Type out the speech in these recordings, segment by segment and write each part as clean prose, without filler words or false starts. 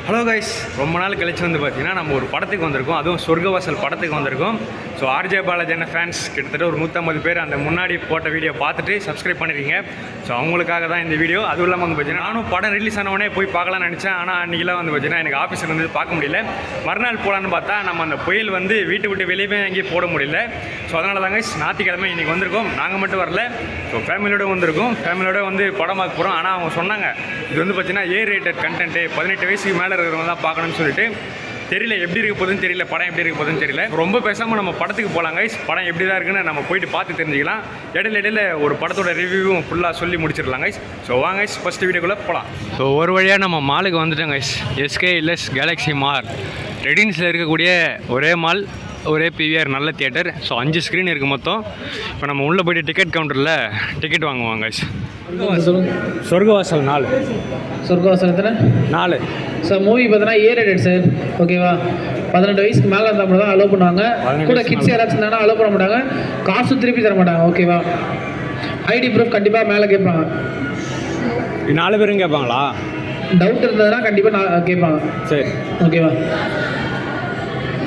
Hello guys, ரொம்ப நாள் கழிச்சு வந்து பார்த்தீங்கன்னா நம்ம ஒரு படத்துக்கு வந்திருக்கோம். அதுவும் சொர்க்கவாசல் படத்துக்கு வந்திருக்கோம். ஸோ ஆர்ஜே பாலாஜி ஃபேன்ஸ் கிட்டத்தட்ட ஒரு 150 பேர் அந்த முன்னாடி போட்ட வீடியோ பார்த்துட்டு சப்ஸ்கிரைப் பண்ணிருக்கீங்க. ஸோ அவங்களுக்காக தான் இந்த வீடியோ. அதுவும் இல்லாமல் வந்து பார்த்தீங்கன்னா நானும் படம் ரிலீஸ் ஆனவொடனே போய் பார்க்கலாம்னு நினச்சேன். ஆனால் அன்றைக்கெலாம் வந்து பார்த்தீங்கன்னா எனக்கு ஆஃபீஸில் வந்து பார்க்க முடியல. மறுநாள் போகலான்னு பார்த்தா நம்ம அந்த புயல் வந்து வீட்டு விட்டு வெளியே எங்கேயும் போட முடியல. ஸோ அதனால தாங்க ஞாயிற்றுக்கிழமை இன்றைக்கி வந்திருக்கோம். நாங்கள் மட்டும் வரல, ஸோ ஃபேமிலியோடு வந்திருக்கோம். ஃபேமிலியோட வந்து படம் பார்க்க போகிறோம். ஆனால் அவங்க சொன்னாங்க இது வந்து பார்த்தீங்கன்னா ரேட்டட் கண்டென்ட்டு, 18 வயசுக்கு மேலே இருக்கிறவங்க தான் பார்க்கணும்னு சொல்லிட்டு. தெரியல எப்படி இருக்க போகுதுன்னு தெரியல, படம் எப்படி இருக்க போகுதுன்னு தெரியல. ரொம்ப பேசாமல் நம்ம படத்துக்கு போகலாம் கைஸ். படம் எப்படி தான் இருக்குன்னு நம்ம போயிட்டு பார்த்து தெரிஞ்சுக்கலாம். இடையில ஒரு படத்தோட ரிவ்யூவும் ஃபுல்லாக சொல்லி முடிச்சிடலாம் கைஸ். ஸோ வாங்க கைஸ், ஃபஸ்ட்டு வீடியோக்குள்ளே போகலாம். ஸோ ஒரு வழியாக நம்ம மாலுக்கு வந்துட்டோம் கைஸ். எஸ்கே இல்லஸ் கேலக்ஸி மால் ரெடின்ஸில் இருக்கக்கூடிய ஒரே மால், ஒரே பிவிஆர், நல்ல தியேட்டர். ஸோ 5 ஸ்க்ரீன் இருக்குது மொத்தம். இப்போ நம்ம உள்ளே போய்ட்டு டிக்கெட் கவுண்டரில் டிக்கெட் வாங்குவாங்க கைஸ். சொர்க்கவாசல் 4. சொர்க்கவாசலத்தில் 4 சார். மூவி பார்த்தீங்கன்னா ரேட்டட் சார், ஓகேவா? 18 வயசுக்கு மேலே இருந்தால் மட்டும் தான் அலோவ் பண்ணுவாங்க. கூட கிட்ஸ் யாராச்சும் இருந்தாங்கன்னா அலோவ் பண்ண மாட்டாங்க. காசு திருப்பி தர மாட்டாங்க, ஓகேவா? ஐடி ப்ரூஃப் கண்டிப்பாக மேலே கேட்பாங்க. 4 பேரும் கேட்பாங்களா? டவுட் இருந்ததுன்னா கண்டிப்பாக கேட்பாங்க. சரி, ஓகேவா?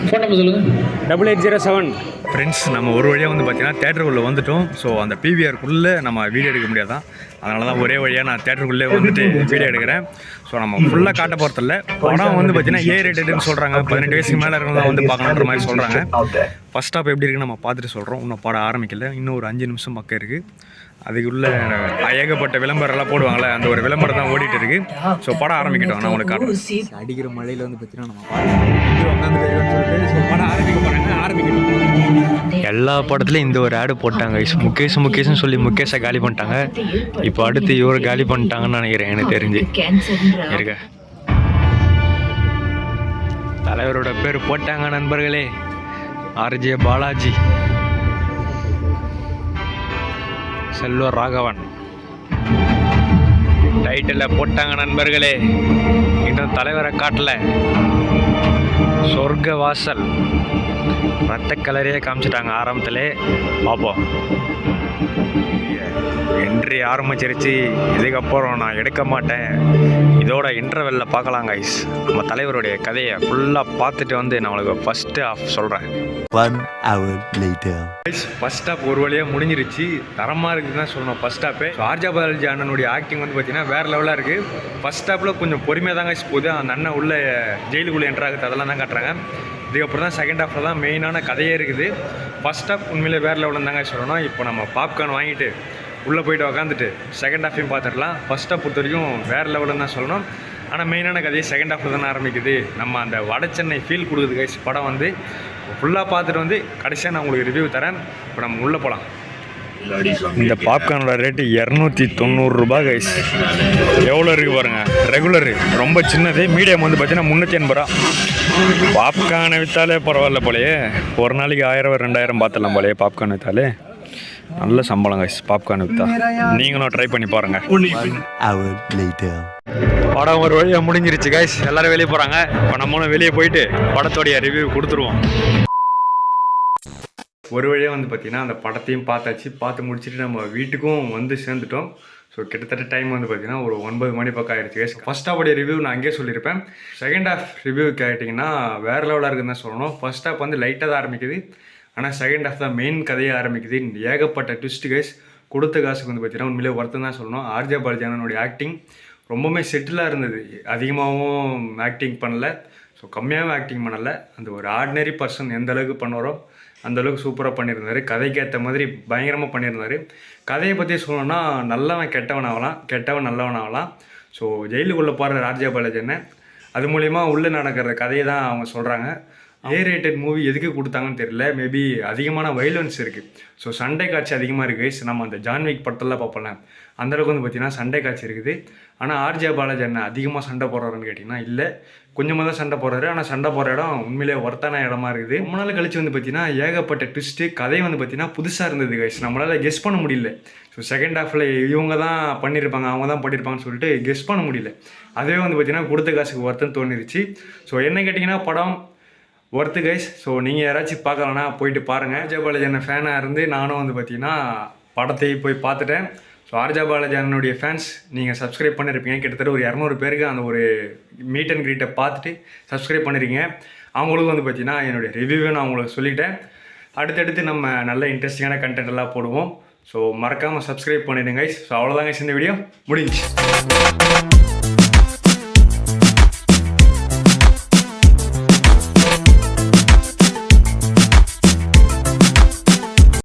ஃபோன் நம்பர் சொல்லுங்கள். 8807. ஃப்ரெண்ட்ஸ், நம்ம ஒரு வழியாக வந்து பார்த்தீங்கன்னா தேட்டருக்குள்ளே வந்துட்டோம். ஸோ அந்த பிவிஆருக்குள்ளே நம்ம வீடியோ எடுக்க முடியாதான். அதனால தான் ஒரே வழியாக நான் தேட்டருக்குள்ளே வந்துட்டு வீடியோ எடுக்கிறேன். ஸோ நம்ம ஃபுல்லாக காட்ட போகிறதில்ல. படம் வந்து பார்த்தீங்கன்னா ரேட்டட்னு சொல்கிறாங்க. 18 வயசுக்கு மேலே இருக்கிறவங்க வந்து பார்க்கணுன்ற மாதிரி சொல்கிறாங்க. ஃபஸ்ட் ஸ்டாப் எப்படி இருக்குன்னு நம்ம பார்த்துட்டு சொல்கிறோம். இன்னும் படம் ஆரம்பிக்கல. இன்னும் ஒரு 5 நிமிஷம் பக்கம் இருக்குது. அதுக்குள்ளே ஏகப்பட்ட விளம்பரம்லாம் போடுவாங்களே, அந்த ஒரு விளம்பரம் தான் ஓடிட்டு இருக்கு. ஸோ படம் ஆரம்பிக்கட்டும். நான் உங்களுக்கு காட்டுறேன். அடிக்கிற மழையில் வந்து பார்த்தீங்கன்னா நம்ம உட்காந்துட்டு ஸோ படம் ஆரம்பிக்க போகிறாங்க. ஆரம்பிக்கட்டும். எல்லா படத்துலையும் இந்த ஒரு ஆடு போட்டாங்க. முகேஷ்னு சொல்லி முகேஷை காலி பண்ணிட்டாங்க. இப்போ அடுத்து இவரை காலி பண்ணிட்டாங்கன்னு நினைக்கிறேன், எனக்கு தெரிஞ்சு இருக்க. தலைவரோட பேர் போட்டாங்க நண்பர்களே, ஆர்ஜே பாலாஜி, செல்வர் ராகவன். டைட்டில் போட்டாங்க நண்பர்களே. இன்னும் தலைவரை காட்டல. சொர்க்க வாசல் ரத்த கலரையே காமிச்சிட்டாங்க ஆரம்பத்திலே. பார்ப்போம். என்ட்ரி ஆரம்பிச்சிருச்சு. இதுக்கப்புறம் நான் எடுக்க மாட்டேன். இதோட இன்டர்வெல்ல பார்க்கலாம் கைஸ். நம்ம தலைவருடைய கதையை ஃபுல்லாக பார்த்துட்டு வந்து நான் உங்களுக்கு ஃபஸ்ட்டு ஆஃப் சொல்கிறேன். 1 hour later. ஃபர்ஸ்ட் ஹாப் ஒரு வழியாக முடிஞ்சிருச்சு. தரமாக இருக்குதுன்னு தான் சொல்லணும் ஃபர்ஸ்ட் ஹாப்பே. ஆர்ஜே பாலாஜி அண்ணனுடைய ஆக்டிங் வந்து பார்த்தீங்கன்னா வேறு லெவலாக இருக்குது. ஃபர்ஸ்ட் ஹாப்பில் கொஞ்சம் பொறுமையாக தாங்க போகுது. அந்த அண்ணன் உள்ள ஜெயிலுக்குள்ளே என்ட்ராகுது, அதெல்லாம் தான் காட்டுறாங்க. இதுக்கப்புறம் தான் செகண்ட் ஹாஃபில் தான் மெயினான கதையே இருக்குது. ஃபர்ஸ்ட் ஹாப் உண்மையிலே வேறு லெவலில் தாங்க சொல்லணும். இப்போ நம்ம பாப்கார்ன் வாங்கிட்டு உள்ளே போய்ட்டு உக்காந்துட்டு செகண்ட் ஹாஃபையும் பார்த்துடலாம். ஃபர்ஸ்ட் ஹாப் பொறுத்த வரைக்கும் வேறு லெவலில் தான் சொல்லணும். ஆனால் மெயினான கதையை செகண்ட் ஹாஃபில் தானே ஆரம்பிக்குது. நம்ம அந்த வட சென்னை ஃபீல் கொடுக்குது கைஸ் படம் வந்து. ஃபுல்லாக பார்த்துட்டு வந்து கடைசியாக நான் உங்களுக்கு ரிவ்யூ தரேன். இப்போ நம்ம உள்ளே போகலாம். இந்த பாப்கார்னோட ரேட்டு 290 ரூபா கைஸ். எவ்வளோ இருக்குது பாருங்கள். ரெகுலரு ரொம்ப சின்னது, மீடியம் வந்து பார்த்தீங்கன்னா 380 ரூபா. பாப்கார்னை விற்றாலே பரவாயில்ல போலையே. ஒரு நாளைக்கு 1000 2000 பார்த்துடலாம் போலையே பாப்கார்ன் விற்றாலே. நல்ல சம்பளம் கைஸ் பாப்கார்ன் விற்றா. நீங்களும் ட்ரை பண்ணி பாருங்கள். 1 hour later. படம் ஒரு வழியாக முடிஞ்சிருச்சு கைஸ். எல்லோரும் வெளியே போகிறாங்க. இப்போ நம்மளும் வெளியே போயிட்டு படத்தோடைய ரிவ்யூ கொடுத்துருவோம். ஒரு வழியாக வந்து பார்த்திங்கன்னா அந்த படத்தையும் பார்த்தாச்சு. பார்த்து முடிச்சுட்டு நம்ம வீட்டுக்கும் வந்து சேர்ந்துட்டோம். ஸோ கிட்டத்தட்ட டைம் வந்து பார்த்திங்கன்னா ஒரு 9 மணி பக்கம் ஆயிடுச்சு கைஸ். ஃபஸ்ட் ஹாஃபோடைய ரிவ்யூ நான் அங்கேயே சொல்லியிருப்பேன். செகண்ட் ஹாஃப் ரிவ்யூ கேட்டிங்கன்னா வேறு லெவலாக இருக்குதுன்னு தான் சொல்லணும். ஃபஸ்ட் ஹாஃப் வந்து லைட்டாக தான் ஆரம்பிக்குது. ஆனால் செகண்ட் ஹாஃப் தான் மெயின் கதையை ஆரம்பிக்குது. ஏகப்பட்ட ட்விஸ்ட் கைஸ். கொடுத்த காசுக்கு வந்து பார்த்திங்கன்னா உண்மையிலே ஒருத்தன் தான் சொல்லணும். ஆர்ஜே பாலாஜி அண்ணனுடைய ஆக்டிங் ரொம்பவுமே செட்டிலாக இருந்தது. அதிகமாகவும் ஆக்டிங் பண்ணலை, ஸோ கம்மியாகவும் ஆக்டிங் பண்ணலை. அந்த ஒரு ஆர்டினரி பர்சன் எந்த அளவுக்கு பண்ணுவாரோ அந்தளவுக்கு சூப்பராக பண்ணியிருந்தார். கதைக்கு ஏற்ற மாதிரி பயங்கரமாக பண்ணியிருந்தார். கதையை பற்றி சொல்லணும்னா நல்லவன் கெட்டவன் ஆகலாம், கெட்டவன் நல்லவன் ஆகலாம். ஸோ ஜெயிலுக்குள்ளே போகிற ஆர்ஜே பாலாஜி என்ன அது மூலிமா உள்ளே நடக்கிற கதையை தான் அவங்க சொல்கிறாங்க. ரேட்டட் மூவி எதுக்கு கொடுத்தாங்கன்னு தெரியல. மேபி அதிகமான வைலன்ஸ் இருக்குது. ஸோ சண்டை காட்சி அதிகமாக இருக்குது. நம்ம அந்த ஜான்விக் படத்தெல்லாம் பார்ப்போம்ல, அந்தளவுக்கு வந்து பார்த்திங்கன்னா சண்டை காட்சி இருக்குது. ஆனால் ஆர்ஜே பாலாஜி என்ன அதிகமாக சண்டை போடுறாருன்னு கேட்டிங்கன்னா இல்லை, கொஞ்சமாக தான் சண்டை போடுறாரு. ஆனால் சண்டை போடுற இடம் உண்மையிலே ஒர்த்தான இடமா இருக்குது. ரொம்ப நாள் கழிச்சு வந்து பார்த்திங்கன்னா ஏகப்பட்ட ட்விஸ்ட்டு. கதை வந்து பார்த்திங்கன்னா புதுசாக இருந்தது கைஸ். நம்மளால் கெஸ் பண்ண முடியல. ஸோ செகண்ட் ஹாஃபில் இவங்க தான் பண்ணியிருப்பாங்க, அவங்க தான் பண்ணியிருப்பாங்கன்னு சொல்லிட்டு கெஸ் பண்ண முடியல. அதுவே வந்து பார்த்திங்கன்னா கொடுத்த காசுக்கு ஒர்த்துன்னு தோணிருச்சு. ஸோ என்ன கேட்டிங்கன்னா படம் ஒர்த்து கைஸ். ஸோ நீங்கள் யாராச்சும் பார்க்கலன்னா போயிட்டு பாருங்கள். ஆர்ஜே பாலாஜி ஃபேனாக இருந்து நானும் வந்து பார்த்திங்கன்னா படத்தை போய் பார்த்துட்டேன். ஸோ ஆர்ஜா பாலாஜி அண்ணனுடைய ஃபேன்ஸ் நீங்கள் சப்ஸ்கிரைப் பண்ணியிருப்பீங்க. கிட்டத்தட்ட ஒரு 200 பேருக்கு அந்த ஒரு மீட் அண்ட் க்ரீட்டை பார்த்துட்டு சப்ஸ்கிரைப் பண்ணியிருக்கீங்க. அவங்களுக்கும் வந்து பார்த்தீங்கன்னா என்னுடைய ரிவ்யூவை நான் உங்களுக்கு சொல்லிட்டேன். அடுத்தடுத்து நம்ம நல்ல இன்ட்ரெஸ்டிங்கான கண்டென்ட் எல்லாம் போடுவோம். ஸோ மறக்காமல் சப்ஸ்கிரைப் பண்ணிடுங்க கைஸ். ஸோ அவ்வளோதாங்க இந்த வீடியோ முடிஞ்சுச்சு.